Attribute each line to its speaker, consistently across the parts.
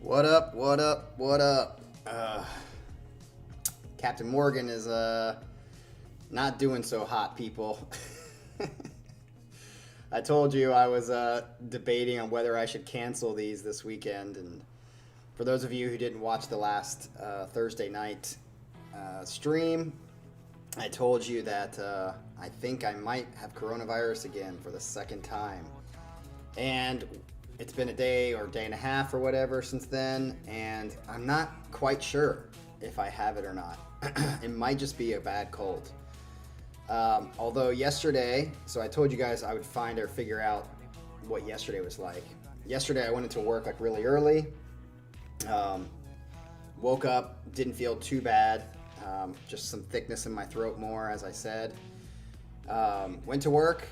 Speaker 1: What up, what up, what up? Captain Morgan is not doing so hot, people. I told you I was debating on whether I should cancel these this weekend, and for those of you who didn't watch the last Thursday night stream, I told you that I think I might have coronavirus again for the second time. And it's been a day or day and a half or whatever since then, and I'm not quite sure if I have it or not. It might just be a bad cold. Although yesterday, so I told you guys I would find or figure out what yesterday was like. Yesterday I went into work like really early. Woke up, didn't feel too bad. Just some thickness in my throat more, as I said. Went to work.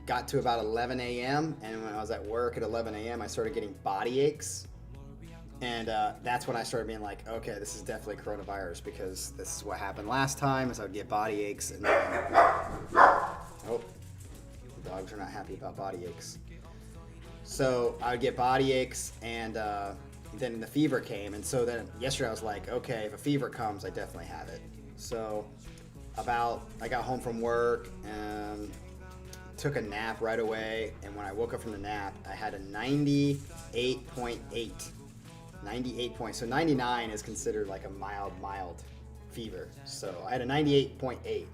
Speaker 1: Got to about 11 a.m. and when I was at work at 11 a.m. I started getting body aches, and that's when I started being like, okay, this is definitely coronavirus, because this is what happened last time, is I would get body aches, and oh, the dogs are not happy about body aches. So I would get body aches, and then the fever came, and so then yesterday I was like, okay, if a fever comes, I definitely have it. So I got home from work and took a nap right away, and when I woke up from the nap, I had a 98.8. 98 points. So 99 is considered like a mild fever. So I had a 98.8.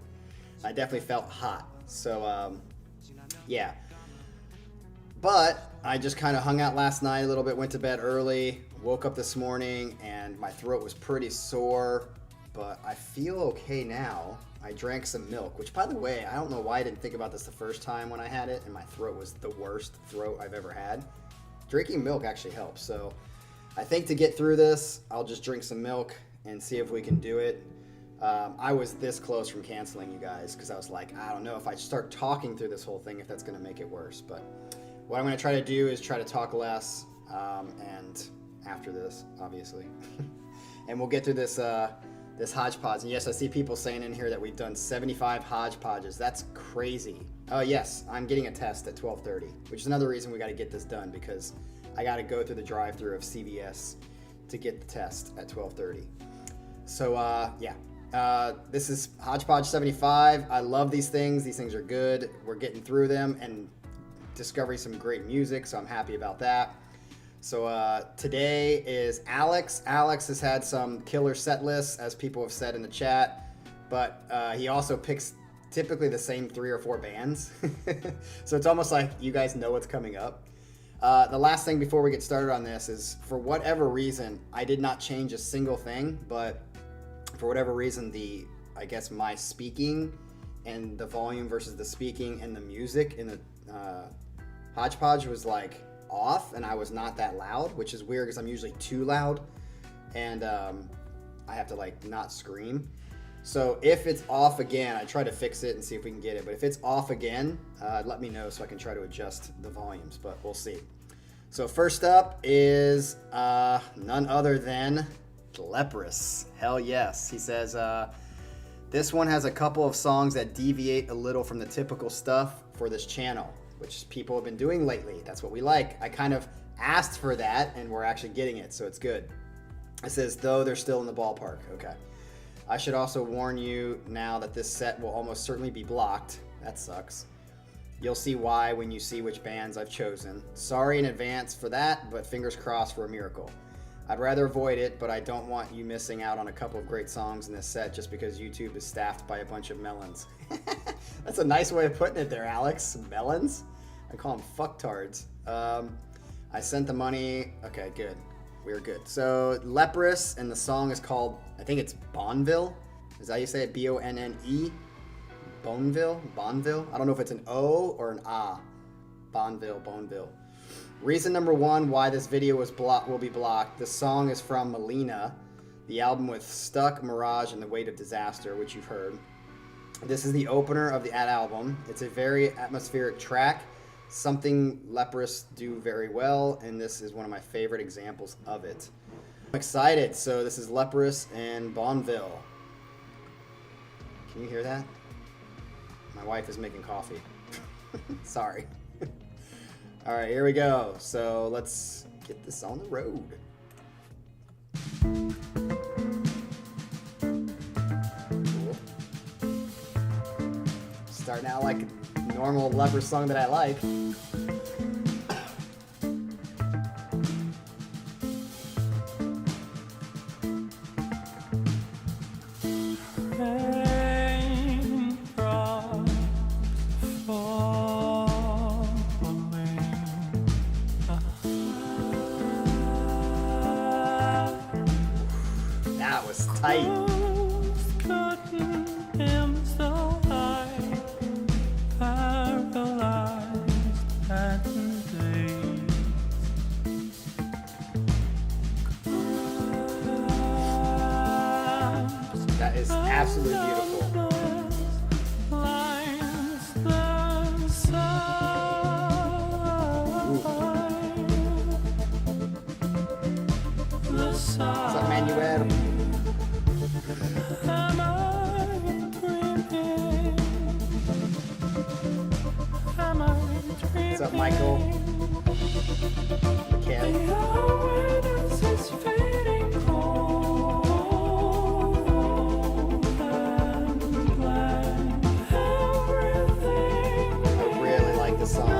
Speaker 1: I definitely felt hot. So yeah. But I just kind of hung out last night a little bit, went to bed early, woke up this morning, and my throat was pretty sore, but I feel okay now. I drank some milk, which, by the way, I don't know why I didn't think about this the first time when I had it, and my throat was the worst throat I've ever had. Drinking milk actually helps, so I think to get through this, I'll just drink some milk and see if we can do it. I was this close from canceling, you guys, because I was like, I don't know if I start talking through this whole thing, if that's going to make it worse. But what I'm going to try to do is try to talk less, and after this, obviously. And we'll get through this HodgePodge. And yes, I see people saying in here that we've done 75 HodgePodges. That's crazy. Oh yes, I'm getting a test at 12:30, which is another reason we got to get this done, because I got to go through the drive-through of CVS to get the test at 12:30. So yeah, this is HodgePodge 75. I love these things. These things are good. We're getting through them and discovering some great music, so I'm happy about that. So today is Alex. Alex has had some killer set lists, as people have said in the chat, but he also picks typically the same 3 or 4 bands. So it's almost like you guys know what's coming up. The last thing before we get started on this is, for whatever reason, I did not change a single thing, but for whatever reason, I guess my speaking and the volume versus the speaking and the music in the HodgePodge was like off, and I was not that loud, which is weird because I'm usually too loud, and I have to like not scream. So if it's off again, I try to fix it and see if we can get it, but if it's off again, let me know so I can try to adjust the volumes, but we'll see. So first up is none other than Leprous. Hell yes. He says this one has a couple of songs that deviate a little from the typical stuff for this channel, which people have been doing lately. That's what we like. I kind of asked for that, and we're actually getting it, so it's good. It says, though they're still in the ballpark. Okay. I should also warn you now that this set will almost certainly be blocked. That sucks. You'll see why when you see which bands I've chosen. Sorry in advance for that, but fingers crossed for a miracle. I'd rather avoid it, but I don't want you missing out on a couple of great songs in this set just because YouTube is staffed by a bunch of melons. That's a nice way of putting it there, Alex. Melons? I call them fucktards. I sent the money. Okay, good. We're good. So Leprous, and the song is called, I think it's Bonneville. Is that how you say it? B-O-N-N-E? Bonneville? I don't know if it's an O or an A. Bonneville. Reason number 1 why this video will be blocked. The song is from Loannina, the album with Stuck, Mirage, and The Weight of Disaster, which you've heard. This is the opener of that album. It's a very atmospheric track, something Leprous do very well, and this is one of my favorite examples of it. I'm excited. So this is Leprous and Bonneville. Can you hear that? My wife is making coffee. Sorry. All right, here we go. So let's get this on the road. like a normal Leprous song that I like. That was tight. That is absolutely beautiful. What's up, Manuel? What's up, Michael? I really like the song,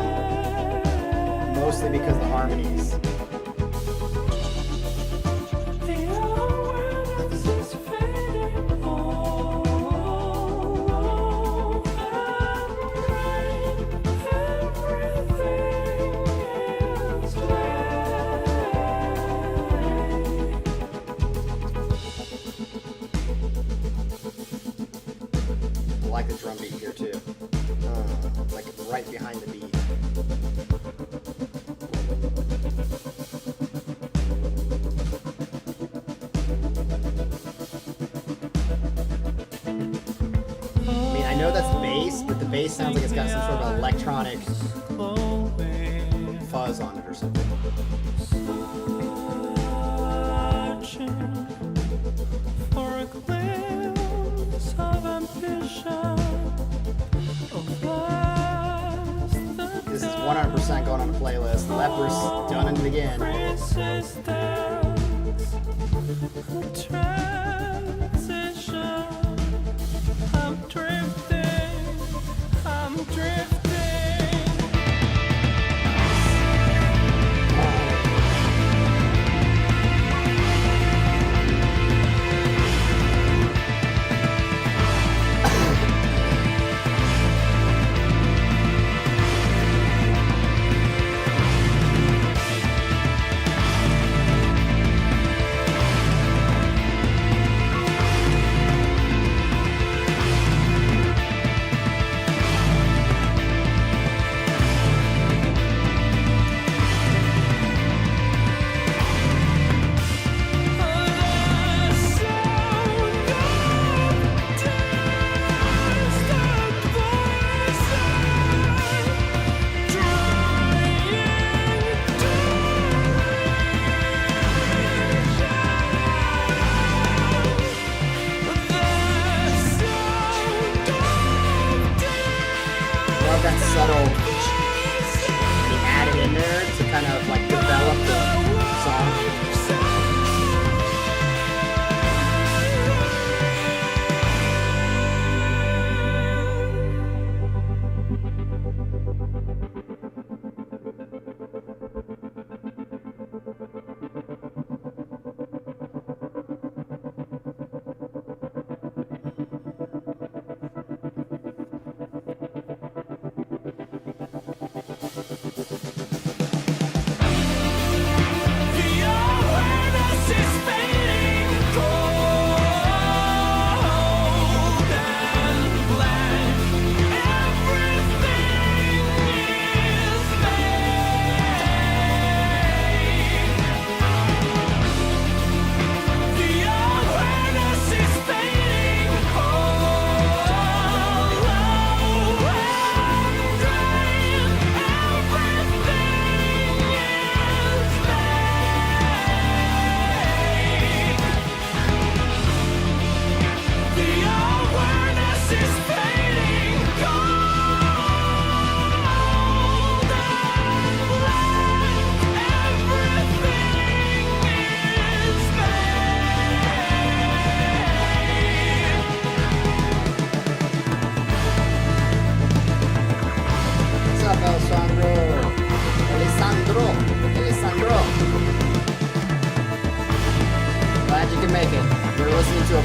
Speaker 1: mostly because of the harmonies. I like the drum beat here too. Like right behind the beat. I mean, I know that's the bass, but the bass sounds like it's got some sort of electronic fuzz on it or something. This is 100% going on a playlist. Leprous, done it again.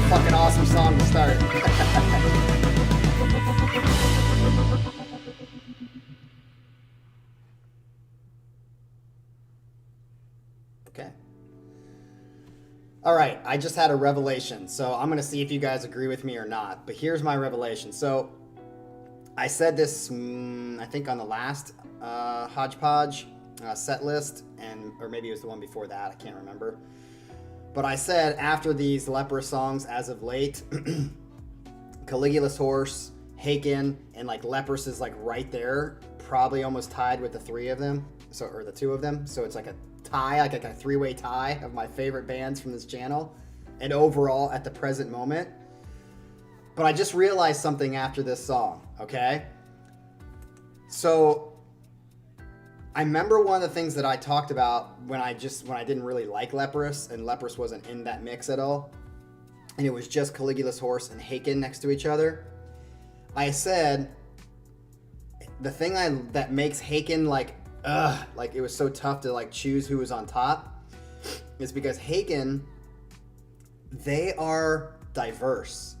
Speaker 1: fucking awesome song to start. Okay. All right, I just had a revelation, so I'm gonna see if you guys agree with me or not. But here's my revelation. So I said this, I think, on the last HodgePodge set list, or maybe it was the one before that. I can't remember. But I said after these Leprous songs, as of late, Caligula's Horse, Haken, and like Leprous is like right there, probably almost tied with the three of them, or the two of them. So it's like a tie, like a three-way tie of my favorite bands from this channel, and overall at the present moment. But I just realized something after this song, okay? So I remember one of the things that I talked about when I didn't really like Leprous, and Leprous wasn't in that mix at all, and it was just Caligula's Horse and Haken next to each other. I said the thing that makes Haken like it was so tough to like choose who was on top is because Haken, they are diverse.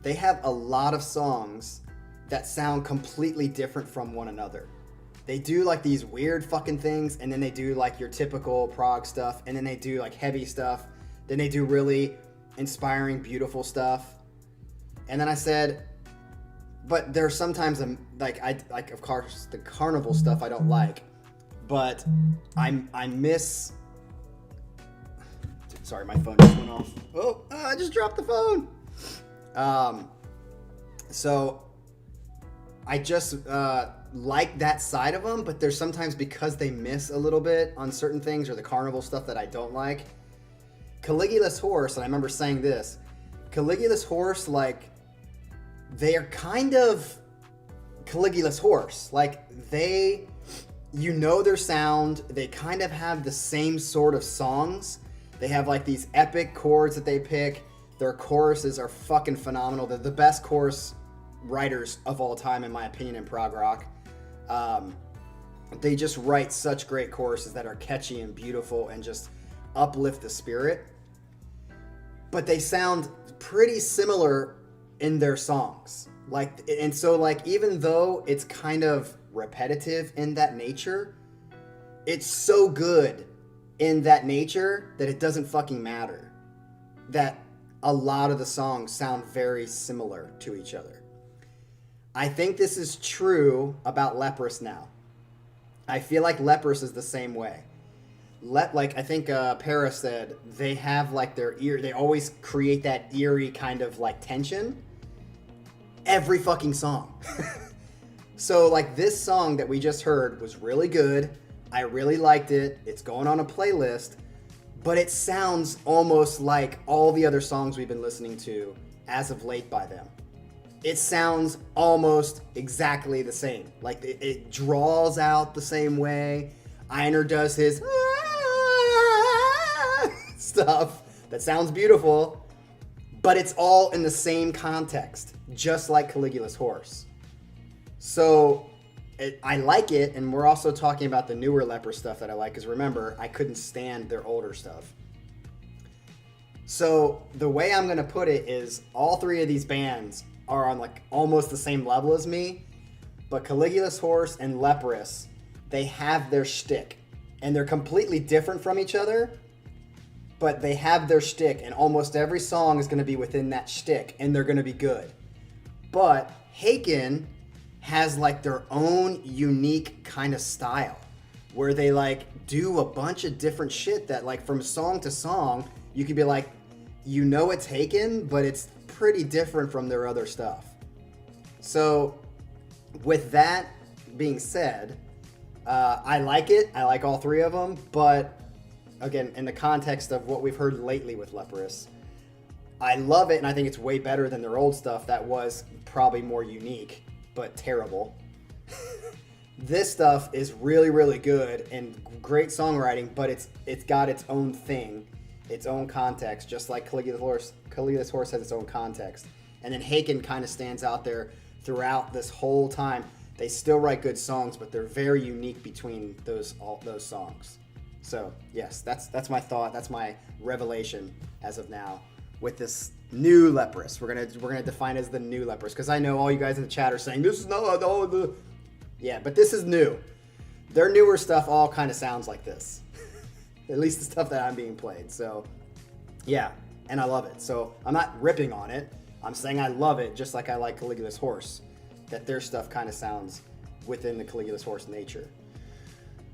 Speaker 1: They have a lot of songs that sound completely different from one another. They do like these weird fucking things, and then they do like your typical prog stuff, and then they do like heavy stuff, then they do really inspiring, beautiful stuff. And then I said, but there's sometimes like of course the carnival stuff I don't like, but I miss. Sorry, my phone just went off. Oh, I just dropped the phone. So I just like that side of them, but there's sometimes, because they miss a little bit on certain things or the carnival stuff that I don't like. Caligula's Horse, and I remember saying this, Caligula's Horse, like, they are kind of Caligula's Horse. Like, their sound, they kind of have the same sort of songs. They have like these epic chords that they pick. Their choruses are fucking phenomenal. They're the best chorus writers of all time, in my opinion, in prog rock. They just write such great choruses that are catchy and beautiful and just uplift the spirit. But they sound pretty similar in their songs. So even though it's kind of repetitive in that nature, it's so good in that nature that it doesn't fucking matter that a lot of the songs sound very similar to each other. I think this is true about Leprous now. I feel like Leprous is the same way. I think Paris said, they have like their ear, they always create that eerie kind of like tension every fucking song. So like this song that we just heard was really good. I really liked it. It's going on a playlist, but it sounds almost like all the other songs we've been listening to as of late by them. It sounds almost exactly the same. Like it draws out the same way. Ioannina does his stuff that sounds beautiful, but it's all in the same context, just like Caligula's Horse. So I like it, and we're also talking about the newer Leprous stuff that I like, because remember, I couldn't stand their older stuff. So the way I'm going to put it is all three of these bands are on like almost the same level as me, but Caligula's Horse and Leprous, they have their shtick, and they're completely different from each other, but they have their shtick, and almost every song is going to be within that shtick, and they're going to be good. But Haken has like their own unique kind of style, where they like do a bunch of different shit that like from song to song, you could be like, you know it's Haken, but it's pretty different from their other stuff. So with that being said, I like it. I like all three of them, but again, in the context of what we've heard lately with Leprous, I love it, and I think it's way better than their old stuff that was probably more unique, but terrible. This stuff is really, really good and great songwriting, but it's got its own thing, its own context, just like Caligula's Horse has its own context. And then Haken kind of stands out there throughout this whole time. They still write good songs, but they're very unique between all those songs. So yes, that's my thought. That's my revelation as of now with this new Leprous. We're gonna define it as the new Leprous, because I know all you guys in the chat are saying this is not the. Yeah, but this is new. Their newer stuff all kind of sounds like this. At least the stuff that I'm being played. So, yeah, and I love it. So I'm not ripping on it. I'm saying I love it, just like I like Caligula's Horse. That their stuff kind of sounds within the Caligula's Horse nature.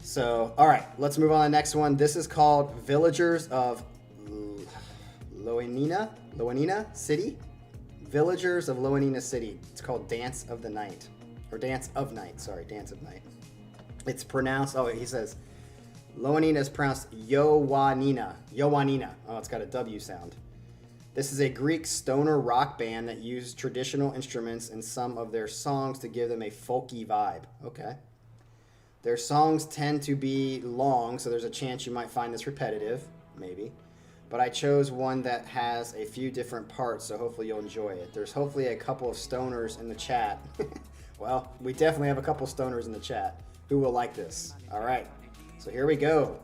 Speaker 1: So, all right, let's move on to the next one. This is called Villagers of Loannina City. Villagers of Loannina City. It's called Dance of the Night. Or Dance of Night, sorry, Dance of Night. It's pronounced, oh, he says, Loannina is pronounced Ioannina. Ioannina. Oh, it's got a W sound. This is a Greek stoner rock band that used traditional instruments in some of their songs to give them a folky vibe. Okay. Their songs tend to be long, so there's a chance you might find this repetitive, maybe. But I chose one that has a few different parts, so hopefully you'll enjoy it. There's hopefully a couple of stoners in the chat. Well, we definitely have a couple stoners in the chat who will like this. All right, so here we go.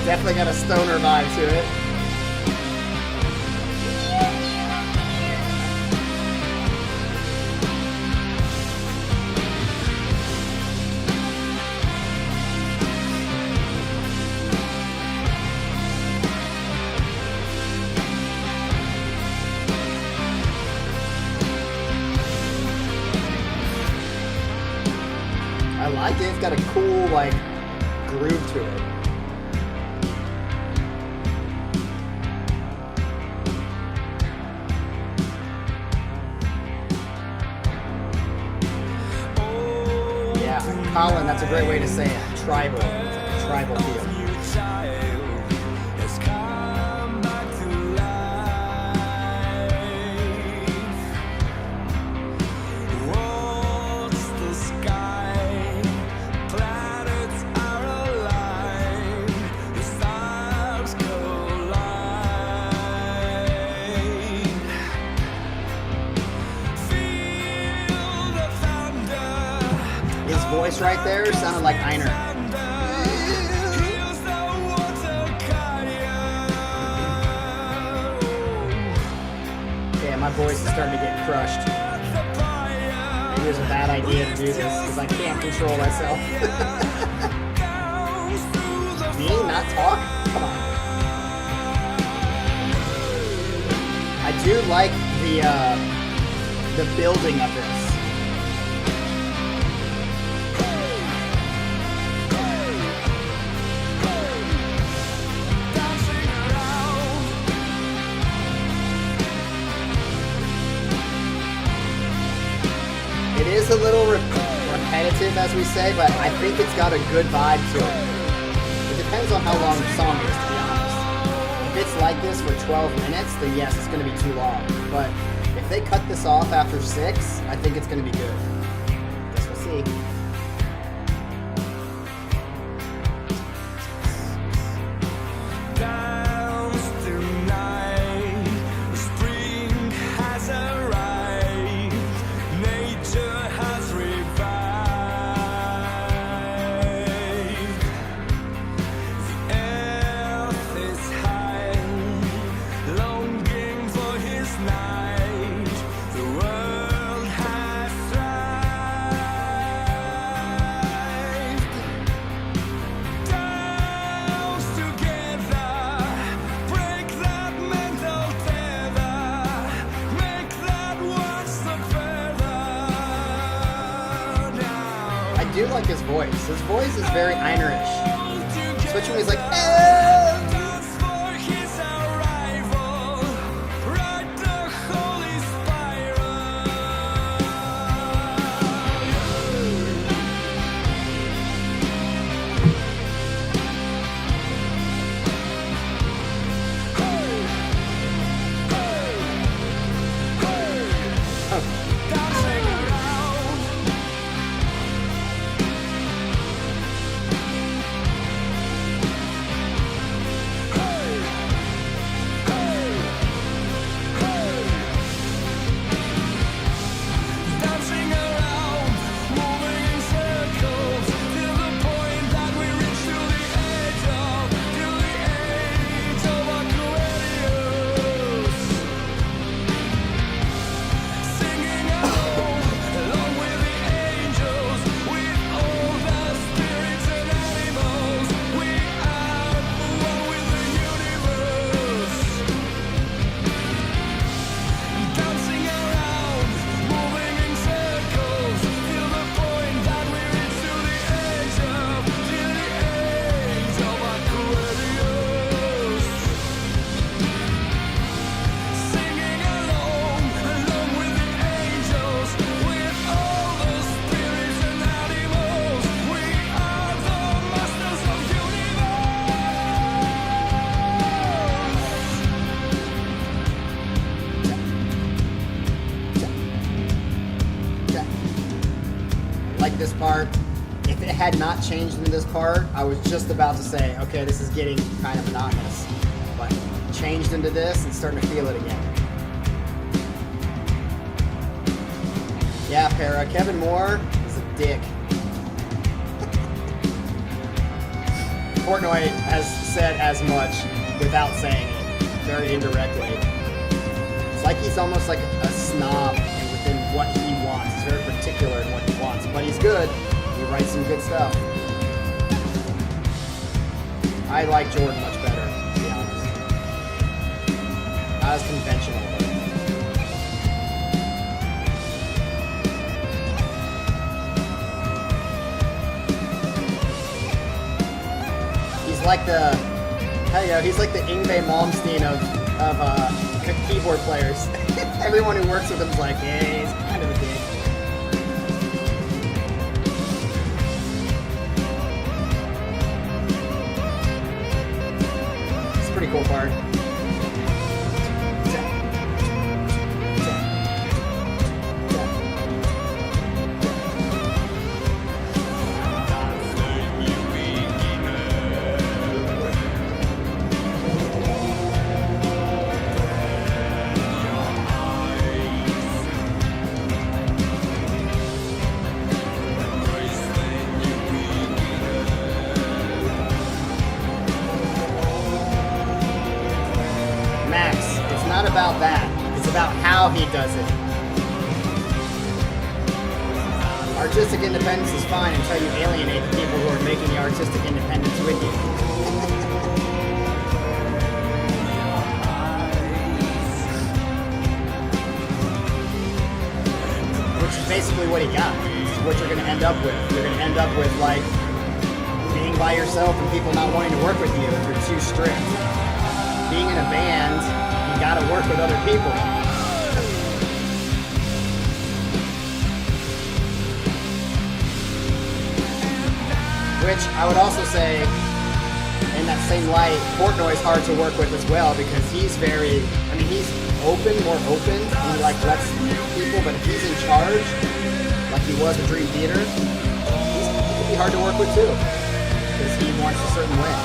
Speaker 1: Definitely got a stoner vibe to it. I like it. It's got a cool, like, groove to it. Colin, that's a great way to say it. Tribal. It's like a tribal feel. Voice right there sounded like Ioannina. Yeah, my voice is starting to get crushed. Maybe it was a bad idea to do this because I can't control myself. Me not talk? Come on. I do like the building of this. It is a little repetitive, as we say, but I think it's got a good vibe to it. It depends on how long the song is, to be honest. If it's like this for 12 minutes, then yes, it's going to be too long. But if they cut this off after 6, I think it's going to be good. Guess we'll see. I do like his voice. His voice is very Ioannina-ish. Especially when he's like, like this part. If it had not changed into this part, I was just about to say, okay, this is getting kind of monotonous. But changed into this and starting to feel it again. Yeah, Para, Kevin Moore is a dick. Portnoy has said as much without saying it, very indirectly. It's like he's almost like a snob within what he wants. He's very particular in what he wants, but he's good. He writes some good stuff. I like Jordan much better, to be honest. Not as conventional, but like the, he's like the Yngwie Malmsteen of keyboard players. Everyone who works with him is like, hey, he's kind of a dick. It's a pretty cool part. About that. It's about how he does it. Artistic independence is fine until you alienate the people who are making the artistic independence with you. Which is basically what he got. This is what you're going to end up with. You're going to end up with, like, being by yourself and people not wanting to work with you if you're too strict. Being in a band, you gotta work with other people. Which I would also say, in that same light, Portnoy's hard to work with as well because he's very, he's more open, and he lets people, but if he's in charge, like he was with Dream Theater, he can be hard to work with too, because he wants a certain way.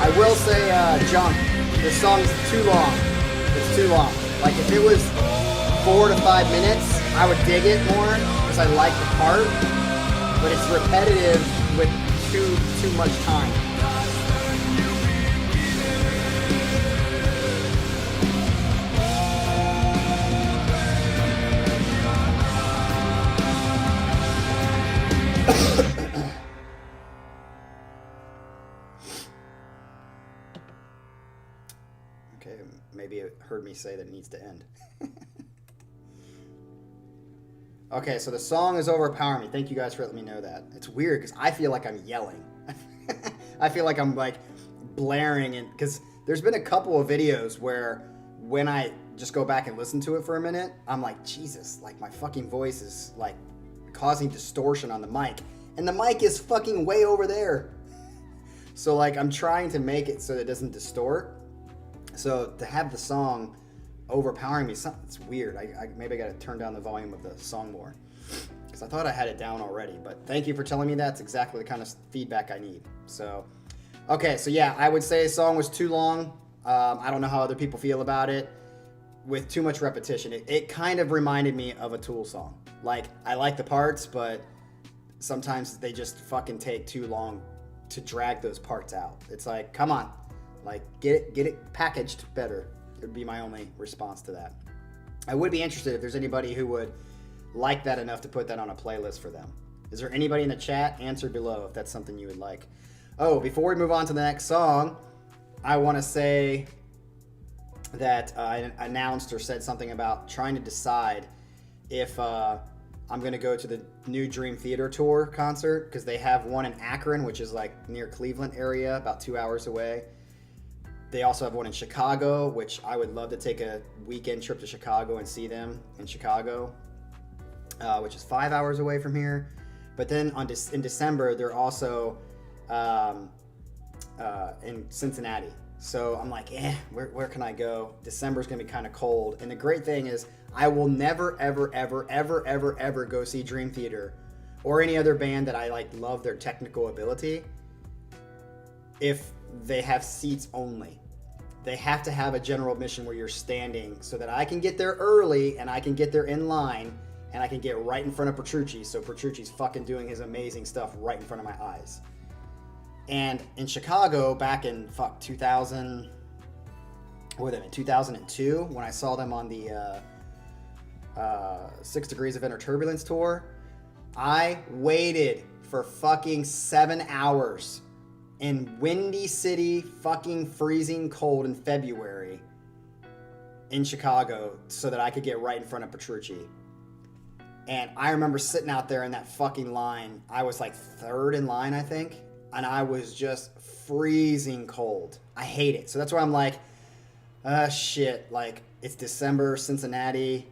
Speaker 1: I will say, Junk, the song's too long. It's too long. Like, if it was 4 to 5 minutes, I would dig it more, because I like the part, but it's repetitive with too much time. Maybe it heard me say that it needs to end. Okay, so the song is overpowering me. Thank you guys for letting me know that. It's weird because I feel like I'm yelling. I feel like I'm like blaring, and because there's been a couple of videos where when I just go back and listen to it for a minute, I'm like, Jesus, like my fucking voice is like causing distortion on the mic, and the mic is fucking way over there. So like I'm trying to make it so that it doesn't distort. So to have the song overpowering me, it's weird. Maybe I got to turn down the volume of the song more, because I thought I had it down already. But thank you for telling me that. It's exactly the kind of feedback I need. So, okay, so yeah, I would say the song was too long. I don't know how other people feel about it. With too much repetition, it kind of reminded me of a Tool song. Like, I like the parts, but sometimes they just fucking take too long to drag those parts out. It's like, come on. Like, get it packaged better. It would be my only response to that. I would be interested if there's anybody who would like that enough to put that on a playlist for them. Is there anybody in the chat? Answer below if that's something you would like. Oh, before we move on to the next song, I want to say that I announced or said something about trying to decide if I'm going to go to the new Dream Theater Tour concert, because they have one in Akron, which is like near Cleveland area, about 2 hours away. They also have one in Chicago, which I would love to take a weekend trip to Chicago and see them in Chicago, which is 5 hours away from here. But then in December, they're also in Cincinnati. So I'm like, where can I go? December's gonna be kind of cold. And the great thing is, I will never, ever, ever, ever, ever, ever go see Dream Theater or any other band that I like love their technical ability if they have seats only. They have to have a general admission where you're standing so that I can get there early and I can get there in line and I can get right in front of Petrucci. So Petrucci's fucking doing his amazing stuff right in front of my eyes. And in Chicago back in 2002, when I saw them on the 6 Degrees of Inner Turbulence tour, I waited for fucking 7 hours in Windy City, fucking freezing cold in February in Chicago so that I could get right in front of Petrucci. And I remember sitting out there in that fucking line. I was like third in line, I think. And I was just freezing cold. I hate it. So that's why I'm like, shit. Like, it's December, Cincinnati.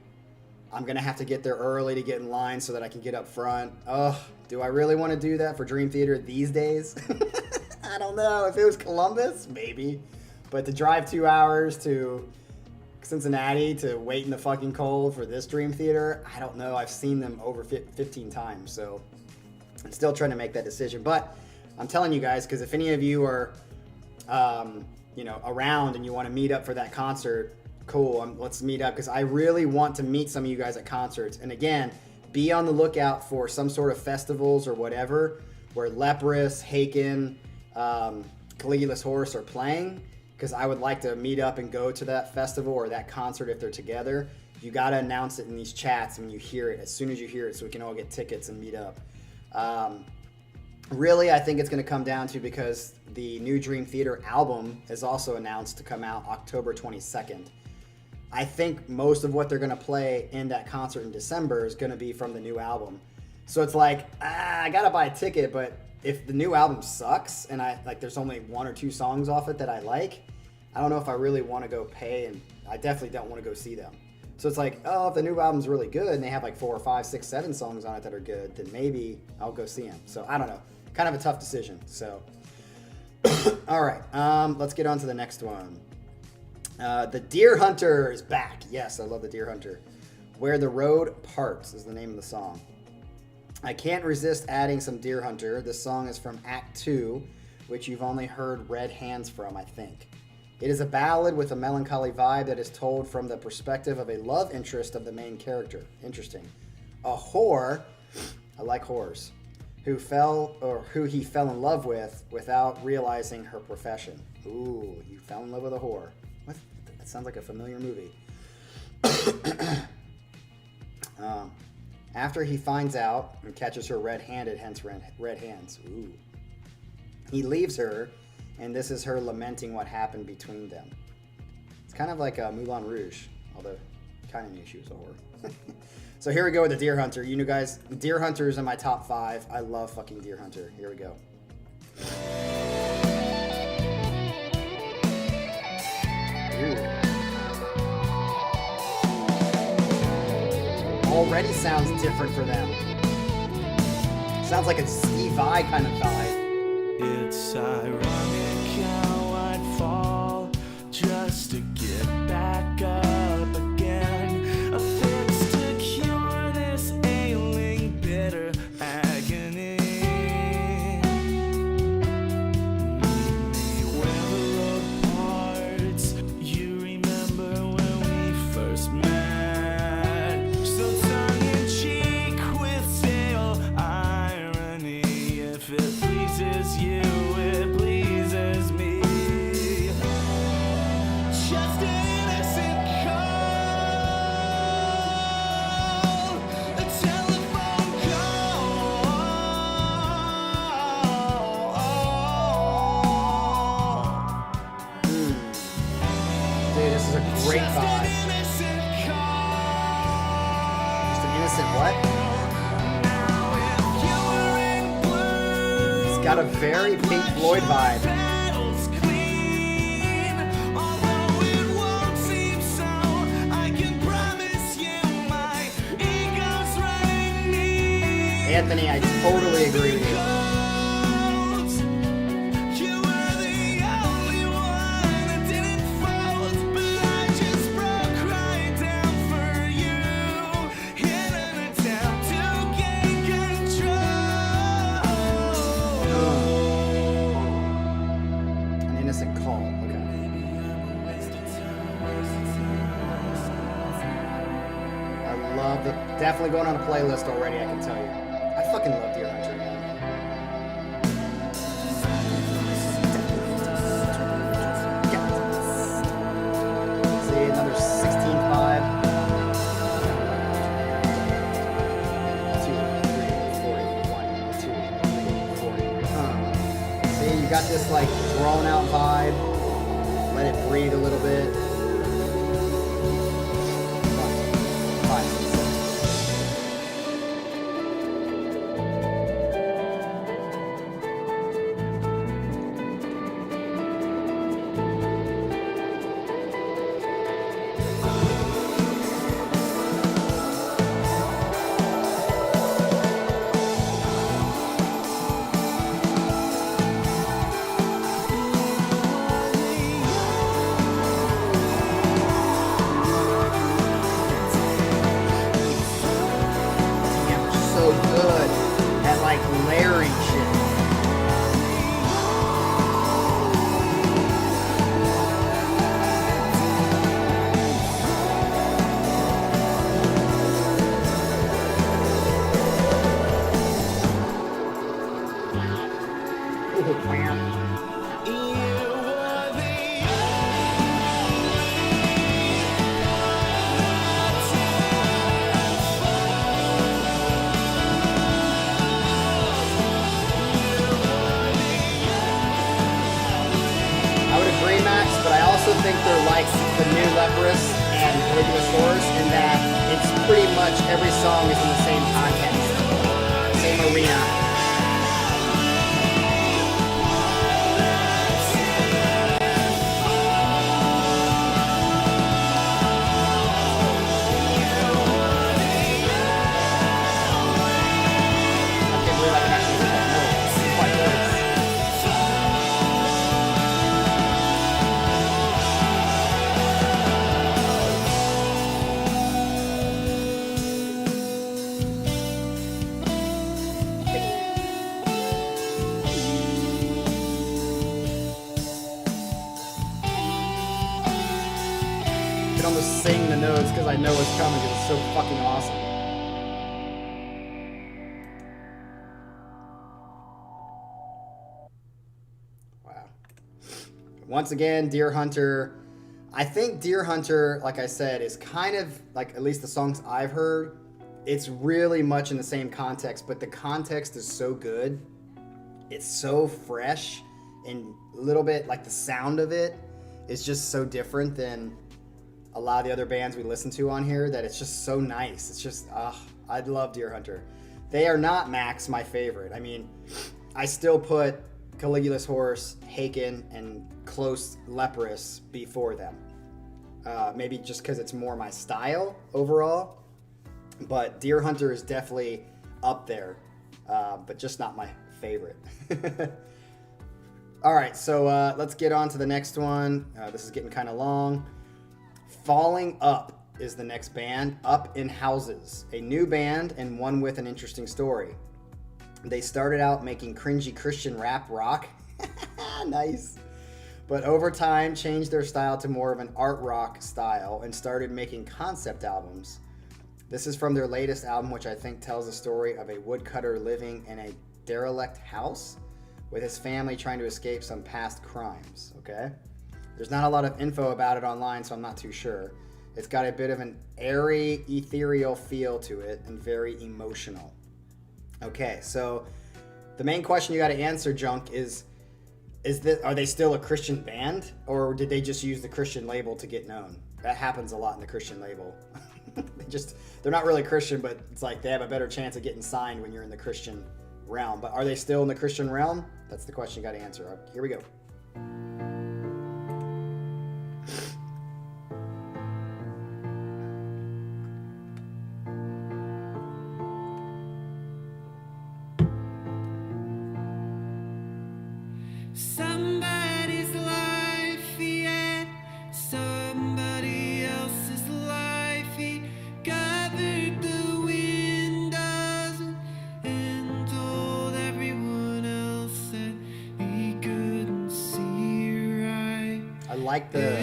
Speaker 1: I'm going to have to get there early to get in line so that I can get up front. Ugh, do I really want to do that for Dream Theater these days? I don't know. If it was Columbus, maybe. But to drive 2 hours to Cincinnati to wait in the fucking cold for this Dream Theater, I don't know. I've seen them over 15 times, so I'm still trying to make that decision. But I'm telling you guys, because if any of you are, around and you want to meet up for that concert, cool. Let's meet up, because I really want to meet some of you guys at concerts. And again, be on the lookout for some sort of festivals or whatever where Leprous, Haken, Caligula's Horse are playing, because I would like to meet up and go to that festival or that concert if they're together. You got to announce it in these chats when you hear it, as soon as you hear it, so we can all get tickets and meet up. Really, I think it's going to come down to, because the new Dream Theater album is also announced to come out October 22nd. I think most of what they're going to play in that concert in December is going to be from the new album. So it's like, I got to buy a ticket, but if the new album sucks and there's only 1 or 2 songs off it that I like, I don't know if I really want to go pay, and I definitely don't want to go see them. So it's like, if the new album's really good and they have like 4 or 5, 6, 7 songs on it that are good, then maybe I'll go see them. So I don't know. Kind of a tough decision. So, all right, let's get on to the next one. The Deer Hunter is back. Yes, I love the Deer Hunter. Where the Road Parts is the name of the song. I can't resist adding some Deer Hunter. This song is from Act 2, which you've only heard Red Hands from, I think. It is a ballad with a melancholy vibe that is told from the perspective of a love interest of the main character. Interesting. A whore, I like whores, who he fell in love with without realizing her profession. Ooh, you fell in love with a whore. What? That sounds like a familiar movie. After he finds out and catches her red-handed, hence red hands. Ooh. He leaves her, and this is her lamenting what happened between them. It's kind of like Moulin Rouge, although I kind of knew she was a whore. So here we go with the Deer Hunter. You know, guys, Deer Hunter is in my top 5. I love fucking Deer Hunter. Here we go. Ooh. Already sounds different for them. Sounds like a Steve Vai kind of vibe.
Speaker 2: It's ironic how I'd fall just to get back up again. A fix to cure this ailing, bitter agony. Where the road parts, you remember when we first met. You, it pleases me. Just an innocent call, a telephone call.
Speaker 1: Dude, this is a great vibe. Just an innocent what? Got a very Pink Floyd vibe. Anthony, I totally agree with you. Innocent Call. Okay. I love the... Definitely going on a playlist already, I can tell you. I fucking love Deer Hunter, man. See, another 16-5. 2, 3, 4, 1, 2, 3, 4. See, you got this like drawn out vibe. Let it breathe a little bit. 5, 6, 7. So good at like layering shit. But I also think they're like the new Leprous and Leprous in that it's pretty much every song is in the same context, same arena. I can't believe I can actually hit that note. It's quite nice. I can almost sing the notes because I know it's coming because it's so fucking awesome. Wow. Once again, Deer Hunter. I think Deer Hunter, like I said, is kind of like, at least the songs I've heard, it's really much in the same context, but the context is so good. It's so fresh and a little bit like the sound of it is just so different than a lot of the other bands we listen to on here that it's just so nice. It's just, I love Deer Hunter. They are not Max my favorite. I mean, I still put Caligula's Horse, Haken, and close Leprous before them. Maybe just because it's more my style overall. But Deer Hunter is definitely up there, but just not my favorite. All right, so let's get on to the next one. This is getting kind of long. Falling Up is the next band, Up in Houses, a new band and one with an interesting story. They started out making cringy Christian rap rock, nice, but over time changed their style to more of an art rock style and started making concept albums. This is from their latest album, which I think tells the story of a woodcutter living in a derelict house with his family trying to escape some past crimes, okay? There's not a lot of info about it online, so I'm not too sure. It's got a bit of an airy, ethereal feel to it and very emotional. Okay, so the main question you got to answer, Junk, is are they still a Christian band, or did they just use the Christian label to get known? That happens a lot in the Christian label. They're not really Christian, but it's like they have a better chance of getting signed when you're in the Christian realm. But are they still in the Christian realm? That's the question you got to answer. Here we go.
Speaker 2: Somebody's life, yeah, somebody else's life. He covered the windows and told everyone else that he couldn't see
Speaker 1: like the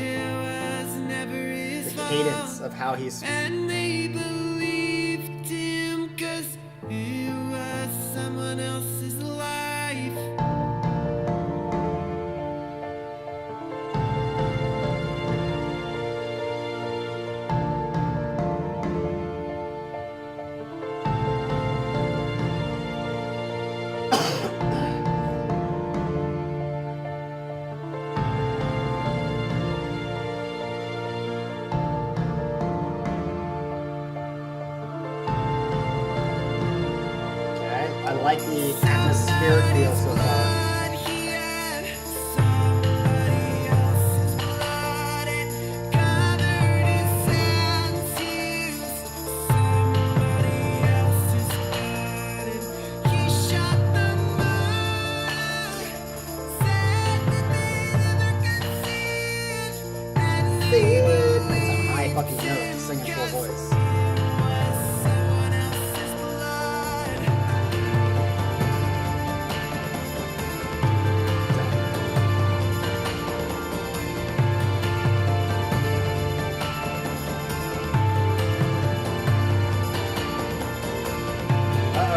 Speaker 1: cadence of how he's.
Speaker 2: And they believed him 'cause he was someone else's life.
Speaker 1: I like the atmospheric feel so far. It's a high fucking note, singing full voice.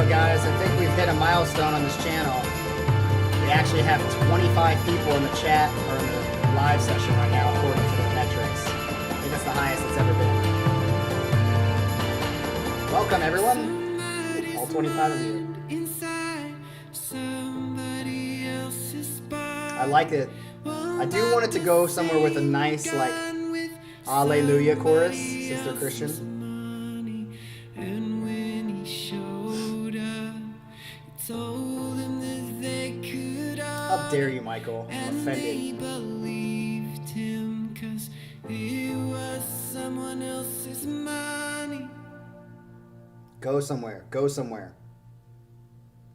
Speaker 1: Guys, I think we've hit a milestone on this channel. We actually have 25 people in the chat or in the live session right now, according to the metrics. I think that's the highest it's ever been. Welcome, everyone. All 25 of you. I like it. I do want it to go somewhere with a nice, like, Alleluia chorus, since they're Christian. How dare you, Michael? I'm offended.
Speaker 2: Believed him 'cause he was someone else's money.
Speaker 1: Go somewhere. Go somewhere.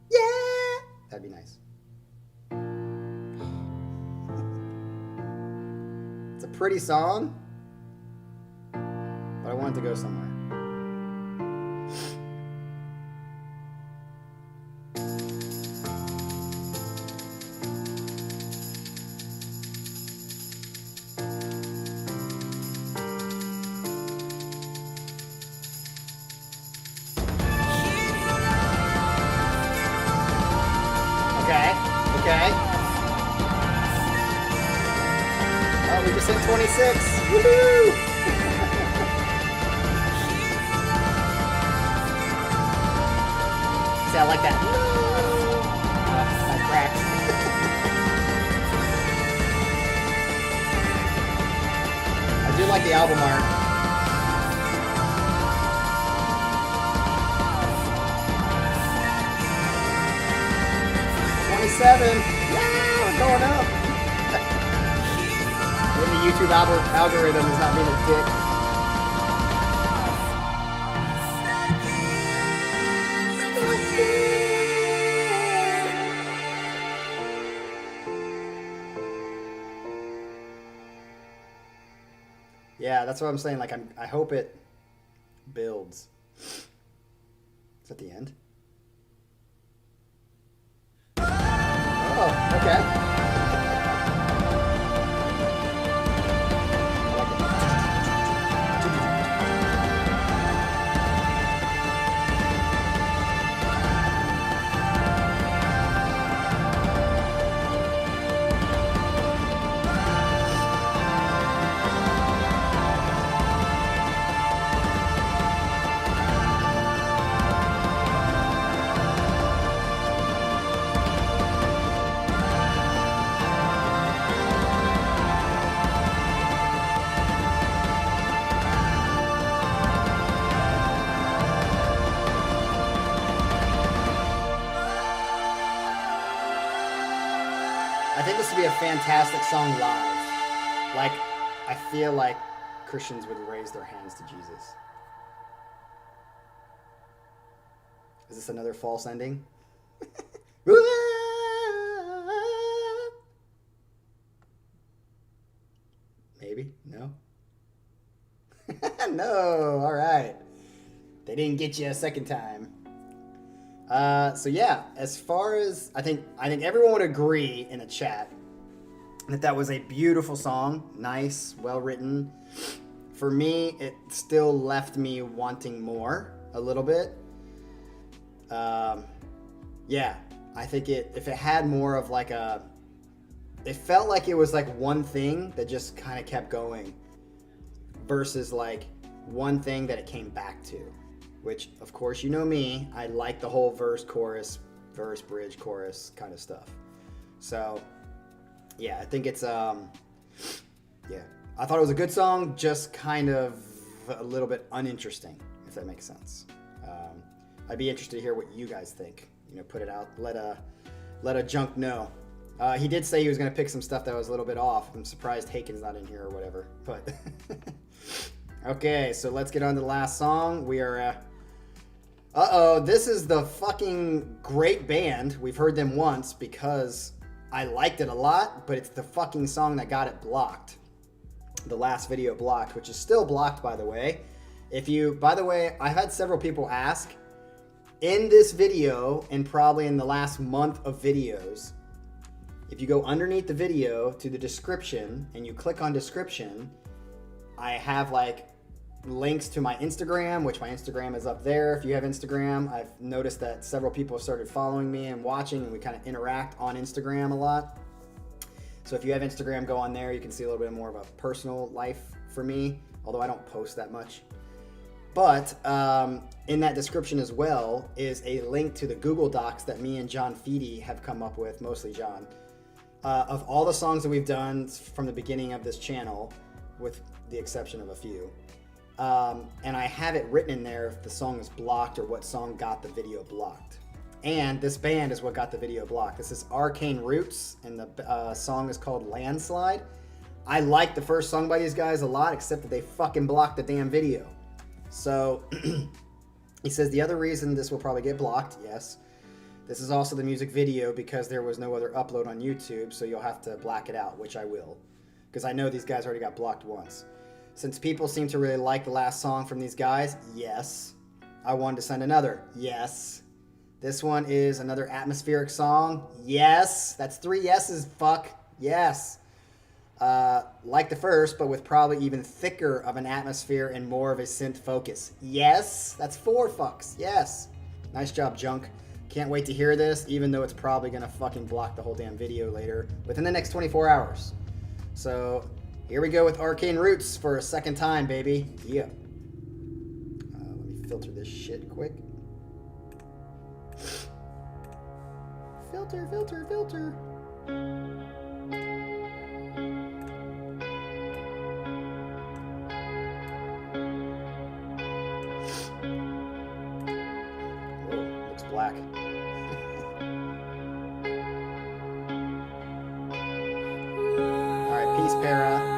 Speaker 1: Yeah! That'd be nice. It's a pretty song, but I want it to go somewhere. Okay. Oh, we just hit 26. Woohoo! See, I like that. That cracked. I do like the album art. Yeah, we're going up. Maybe the YouTube algorithm is not being a dick. Yeah, that's what I'm saying. Like, I hope it builds. Is that the end? Oh, okay. I think this would be a fantastic song live. Like, I feel like Christians would raise their hands to Jesus. Is this another false ending? Maybe? No? No, all right. They didn't get you a second time. So yeah, as far as I think everyone would agree in the chat That was a beautiful song, nice, well written. For me, it still left me wanting more a little bit. Yeah, I think if it had more of like it felt like it was like one thing that just kind of kept going versus like one thing that it came back to, which of course, you know me, I like the whole verse, chorus, verse, bridge, chorus kind of stuff. So yeah, I think it's, yeah, I thought it was a good song, just kind of a little bit uninteresting, if that makes sense. I'd be interested to hear what you guys think. You know, put it out, let a junk know. He did say he was going to pick some stuff that was a little bit off. I'm surprised Haken's not in here or whatever, but okay, so let's get on to the last song. We are, this is the fucking great band. We've heard them once because I liked it a lot, but it's the fucking song that got it blocked. The last video blocked, which is still blocked, by the way. By the way, I've had several people ask, in this video, and probably in the last month of videos, if you go underneath the video to the description and you click on description, I have like links to my Instagram, which my Instagram is up there. If you have Instagram, I've noticed that several people have started following me and watching, and we kind of interact on Instagram a lot. So if you have Instagram, go on there. You can see a little bit more of a personal life for me, although I don't post that much. But in that description as well is a link to the Google Docs that me and John Feedy have come up with, mostly John, of all the songs that we've done from the beginning of this channel, with the exception of a few. And I have it written in there if the song is blocked or what song got the video blocked. And this band is what got the video blocked. This is Arcane Roots, and the song is called Landslide. I like the first song by these guys a lot, except that they fucking blocked the damn video. So he says the other reason this will probably get blocked, yes, this is also the music video because there was no other upload on YouTube, so you'll have to black it out, which I will, because I know these guys already got blocked once. Since people seem to really like the last song from these guys, yes. I wanted to send another, yes. This one is another atmospheric song, yes. That's 3 yeses, fuck, yes. Like the first, but with probably even thicker of an atmosphere and more of a synth focus. Yes, that's 4 fucks. Yes. Nice job, Junk. Can't wait to hear this, even though it's probably gonna fucking block the whole damn video later within the next 24 hours. So here we go with Arcane Roots for a second time, baby. Yeah. Let me filter this shit quick. Filter, filter, filter. Black. Alright, peace, Para.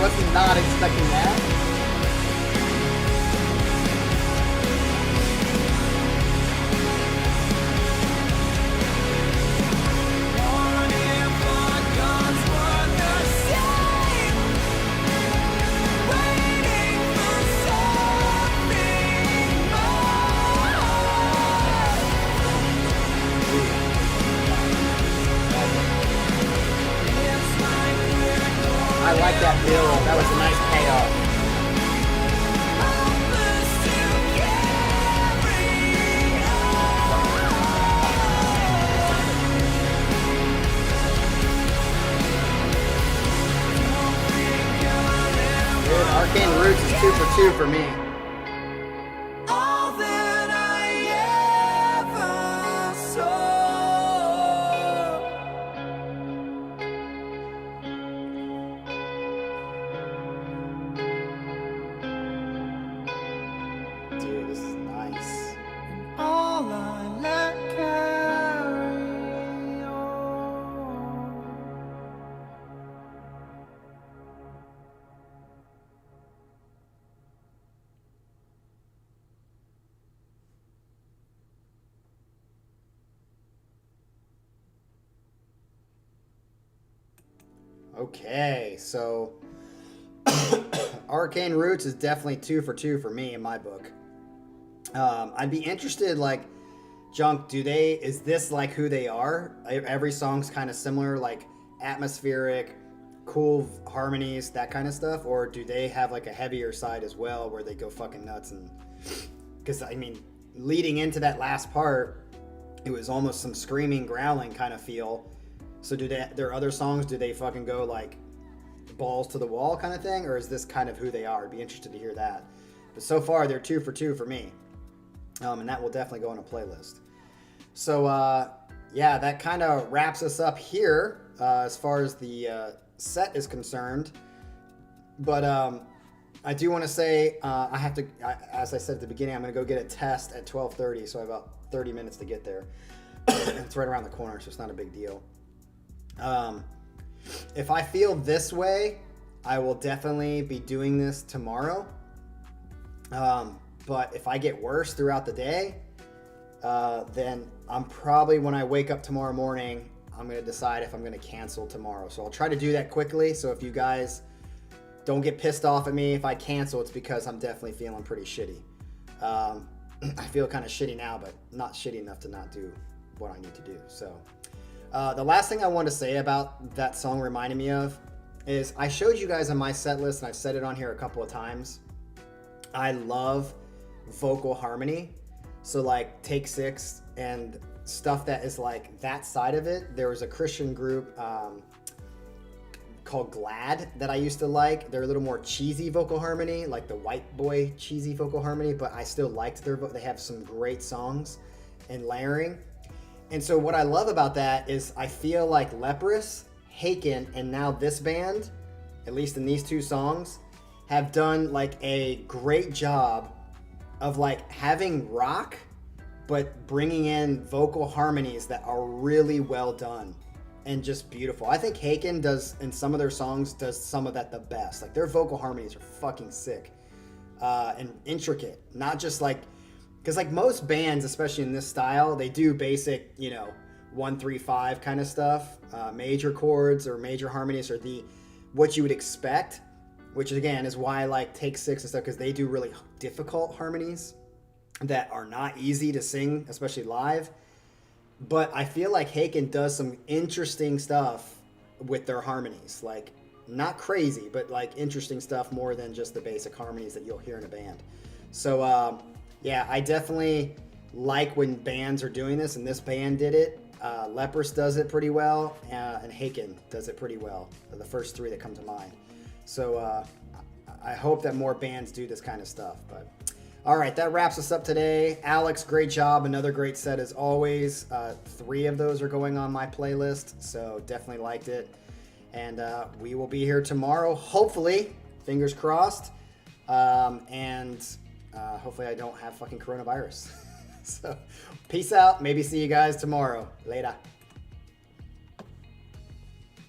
Speaker 1: was not expecting that. I like that build. That was a nice payoff. Dude, Arcane Roots is 2 for 2 for me.
Speaker 2: All that I ever saw.
Speaker 1: Dude, this is nice.
Speaker 2: All I let carry on.
Speaker 1: Okay, so Arcane Roots is definitely 2 for 2 for me in my book. I'd be interested, like, Junk, is this like who they are? Every song's kind of similar, like atmospheric, cool harmonies, that kind of stuff? Or do they have like a heavier side as well where they go fucking nuts? And because, I mean, leading into that last part, it was almost some screaming, growling kind of feel. So their other songs, do they fucking go like balls to the wall kind of thing? Or is this kind of who they are? I'd be interested to hear that. But so far, they're 2 for 2 for me. And that will definitely go on a playlist. So, yeah, that kind of wraps us up here as far as the set is concerned. But I do want to say as I said at the beginning, I'm going to go get a test at 12:30, so I have about 30 minutes to get there. It's right around the corner, so it's not a big deal. If I feel this way, I will definitely be doing this tomorrow. But if I get worse throughout the day, then I'm probably, when I wake up tomorrow morning, I'm going to decide if I'm going to cancel tomorrow. So I'll try to do that quickly. So if you guys don't get pissed off at me if I cancel, it's because I'm definitely feeling pretty shitty. I feel kind of shitty now, but not shitty enough to not do what I need to do. So the last thing I want to say about that song reminded me of is I showed you guys on my set list, and I've said it on here a couple of times. I love vocal harmony. So like Take 6 and stuff that is like that side of it. There was a Christian group called Glad that I used to like. They're a little more cheesy vocal harmony, like the White Boy cheesy vocal harmony, but I still liked their vocal. They have some great songs and layering. And so what I love about that is I feel like Leprous, Haken, and now this band, at least in these 2 songs, have done like a great job of like having rock, but bringing in vocal harmonies that are really well done and just beautiful. I think Haken does, in some of their songs, does some of that the best. Like their vocal harmonies are fucking sick and intricate. Not just like, because like most bands, especially in this style, they do basic, 1-3-5 kind of stuff. Major chords or major harmonies are what you would expect. Which again is why I like Take 6 and stuff, because they do really difficult harmonies that are not easy to sing, especially live. But I feel like Haken does some interesting stuff with their harmonies. Like, not crazy, but like interesting stuff more than just the basic harmonies that you'll hear in a band. So, yeah, I definitely like when bands are doing this, and this band did it. Leprous does it pretty well, and Haken does it pretty well. They're the first 3 that come to mind. So I hope that more bands do this kind of stuff. But all right, that wraps us up today. Alex, great job. Another great set as always. 3 of those are going on my playlist, so definitely liked it. And we will be here tomorrow, hopefully, fingers crossed. And hopefully I don't have fucking coronavirus. So peace out. Maybe see you guys tomorrow. Later.